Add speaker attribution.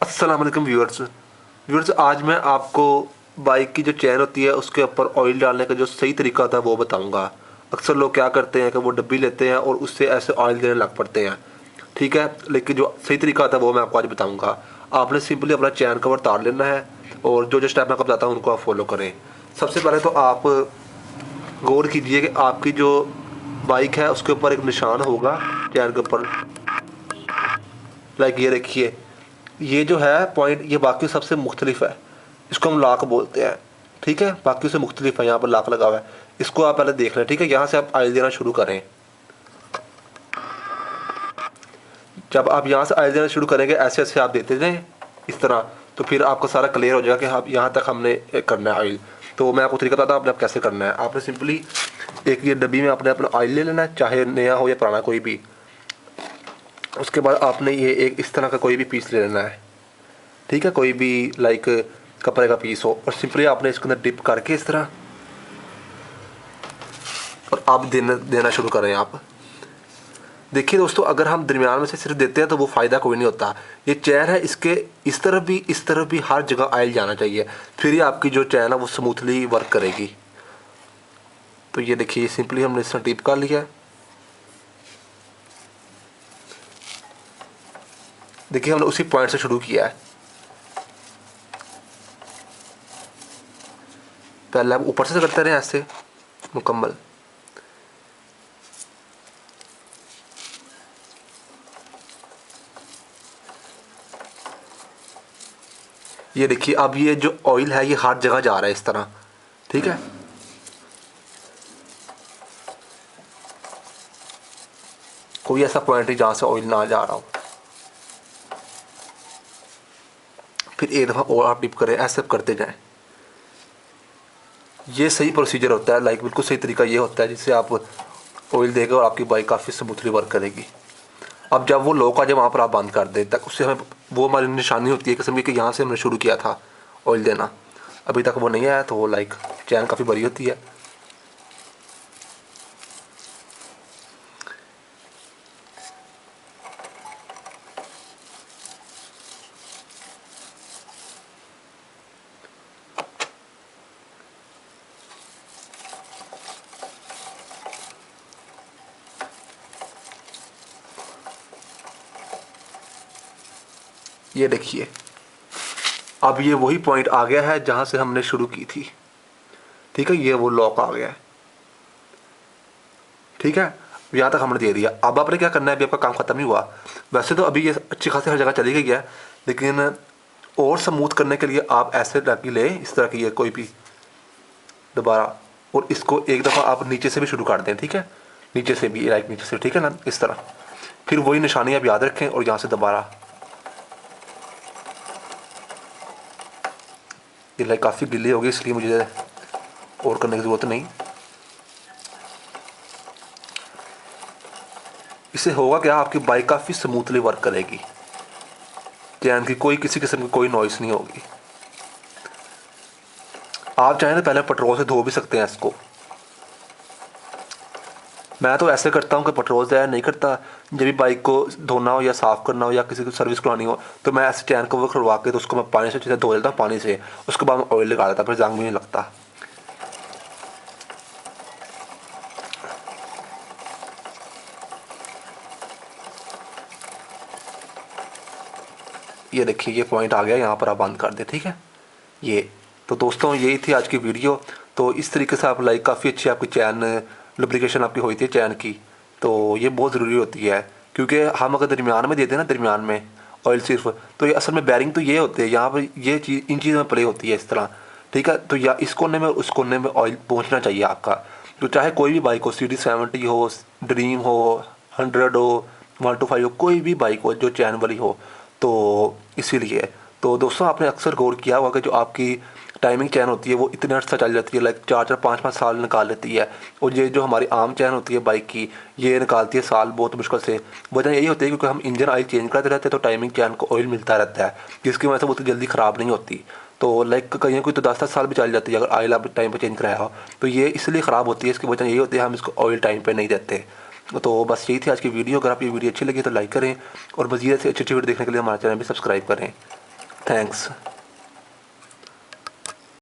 Speaker 1: अस्सलाम वालेकुम व्यूअर्स आज मैं आपको बाइक की जो चैन होती है उसके ऊपर ऑयल डालने का जो सही तरीका होता है वो बताऊंगा। अक्सर लोग क्या करते हैं कि वो डब्बी लेते हैं और उससे ऐसे ऑयल देने लग पड़ते हैं, ठीक है। लेकिन जो सही तरीका होता है वो मैं आपको आज बताऊंगा। आपने सिंपली अपना चैन कवर तार लेना है और जो जो स्टेप मैं आपको बताता हूँ उनको आप फॉलो करें। सबसे पहले तो आप गौर कीजिए कि आपकी जो बाइक है उसके ऊपर एक निशान होगा चैन के ऊपर, लाइक ये देखिए, ये जो है पॉइंट ये बाकी सबसे मुख्तलिफ है, इसको हम लाक बोलते हैं, ठीक है। बाकी से मुख्तलिफ है, यहाँ पर लाक लगा हुआ है, इसको आप पहले देख लें, ठीक है। यहाँ से आप ऑयल देना शुरू करें। जब आप यहाँ से ऑयल देना शुरू करेंगे ऐसे ऐसे आप देते जाएं इस तरह, तो फिर आपको सारा क्लियर हो जाएगा कि आप यहाँ तक हमने करना है ऑयल। तो मैं आपको तरीका बताता हूँ आपने आप कैसे करना है। आपने सिंपली एक ये डब्बी में आपने अपना ऑयल ले लेना है, चाहे नया हो या पुराना कोई भी। उसके बाद आपने ये एक इस तरह का कोई भी पीस ले लेना है, ठीक है, कोई भी लाइक कपड़े का पीस हो, और सिंपली आपने इसके अंदर डिप करके इस तरह और आप देना शुरू करें। आप देखिए दोस्तों, अगर हम दरमियान में से सिर्फ देते हैं तो वो फ़ायदा कोई नहीं होता। ये चैन है, इसके इस तरफ भी हर जगह ऑयल जाना चाहिए, फिर ही आपकी जो चैन है वो स्मूथली वर्क करेगी। तो ये देखिए सिंपली हमने इस तरह डिप कर लिया है। देखिए हमने उसी पॉइंट से शुरू किया है। पहले आप ऊपर से करते रहे ऐसे मुकम्मल। ये देखिए अब ये जो ऑयल है ये हर जगह जा रहा है इस तरह, ठीक है। कोई ऐसा पॉइंट नहीं जहाँ से ऑयल ना जा रहा हो। फिर एक दफ़ा और आप डिप करें, ऐसे करते जाएं। ये सही प्रोसीजर होता है, लाइक बिल्कुल सही तरीका ये होता है जिससे आप ऑयल देगा और आपकी बाइक काफ़ी स्मूथली वर्क करेगी। अब जब वो लोग आ जाए वहाँ पर आप बंद कर दें, तक उससे हमें वो हमारी निशानी होती है किस्म की कि यहाँ से हमने शुरू किया था ऑयल देना, अभी तक वो नहीं आया, तो वो लाइक चैन काफ़ी बड़ी होती है। ये देखिए अब ये वही पॉइंट आ गया है जहाँ से हमने शुरू की थी, ठीक है। ये वो लॉक आ गया है, ठीक है। यहाँ तक हमने दे दिया। अब आपने क्या करना है, अभी आपका काम ख़त्म नहीं हुआ। वैसे तो अभी ये अच्छी खासी हर जगह चली गई है, लेकिन और स्मूथ करने के लिए आप ऐसे डब्बी ले इस तरह की, ये कोई भी दोबारा, और इसको एक दफ़ा आप नीचे से भी शुरू कर दें, ठीक है। नीचे से भी, लाइक नीचे से, ठीक है ना, इस तरह। फिर वही निशानी आप याद रखें और यहाँ से दोबारा, ये लाइक काफ़ी गिल्ली होगी इसलिए मुझे और करने की ज़रूरत नहीं। इससे होगा क्या, आपकी बाइक काफ़ी स्मूथली वर्क करेगी, चैन की कोई किसी किस्म की कोई नॉइस नहीं होगी। आप चाहें तो पहले पेट्रोल से धो भी सकते हैं इसको। मैं तो ऐसे करता हूँ कि पेट्रोल से नहीं करता। जब भी बाइक को धोना हो या साफ़ करना हो या किसी को सर्विस करवानी हो तो मैं ऐसे चैन कवर खुलवा के तो उसको मैं पानी से अच्छे से धो लेता हूँ पानी से, उसके बाद मैं ऑयल लगा देता, फिर जंग भी नहीं लगता। ये देखिए ये पॉइंट आ गया, यहाँ पर आप बंद कर दें, ठीक है। ये तो दोस्तों यही थी आज की वीडियो। तो इस तरीके से आप लाइक काफ़ी अच्छी आपकी चैन लुब्रिकेशन आपकी हुई थी चैन की। तो ये बहुत ज़रूरी होती है, क्योंकि हम अगर दरमियान में देते हैं ना, दरमियान में ऑयल सिर्फ, तो ये असल में बैरिंग तो ये होते हैं, यहाँ पर ये चीज़ इन चीज़ों में प्ले होती है इस तरह, ठीक है। तो या इस कोने में उस कोने में ऑयल पहुँचना चाहिए आपका। तो चाहे कोई भी बाइक हो, CD70 हो, ड्रीम हो, 100 हो, 125 हो, कोई भी बाइक हो जो चैन वाली हो, तो इसीलिए। तो दोस्तों आपने अक्सर गौर किया होगा कि जो आपकी टाइमिंग चैन होती है वो इतने अर्सा चल जाती है, लाइक 4-4 5-5 साल निकाल लेती है। और ये जो हमारी आम चैन होती है बाइक की, ये निकालती है साल बहुत मुश्किल से। वजह यही होती है क्योंकि हम इंजन ऑयल चेंज करते रहते हैं, तो टाइमिंग चैन को ऑयल मिलता रहता है, जिसकी वजह से वो तो जल्दी ख़राब नहीं होती। तो लाइक कहीं कोई तो 10-10 साल भी चल जाती है अगर ऑयल आप टाइम पर चेंज कराया हो। तो ये इसलिए ख़राब होती है, इसकी वजह यही होती है हम इसको ऑयल टाइम पर नहीं देते। तो बस यही थी आज की वीडियो। अगर आप ये वीडियो अच्छी लगी तो लाइक करें और मज़ीद से अच्छी अच्छी वीडियो देखने के लिए हमारा चैनल भी सब्सक्राइब करें। थैंक्स।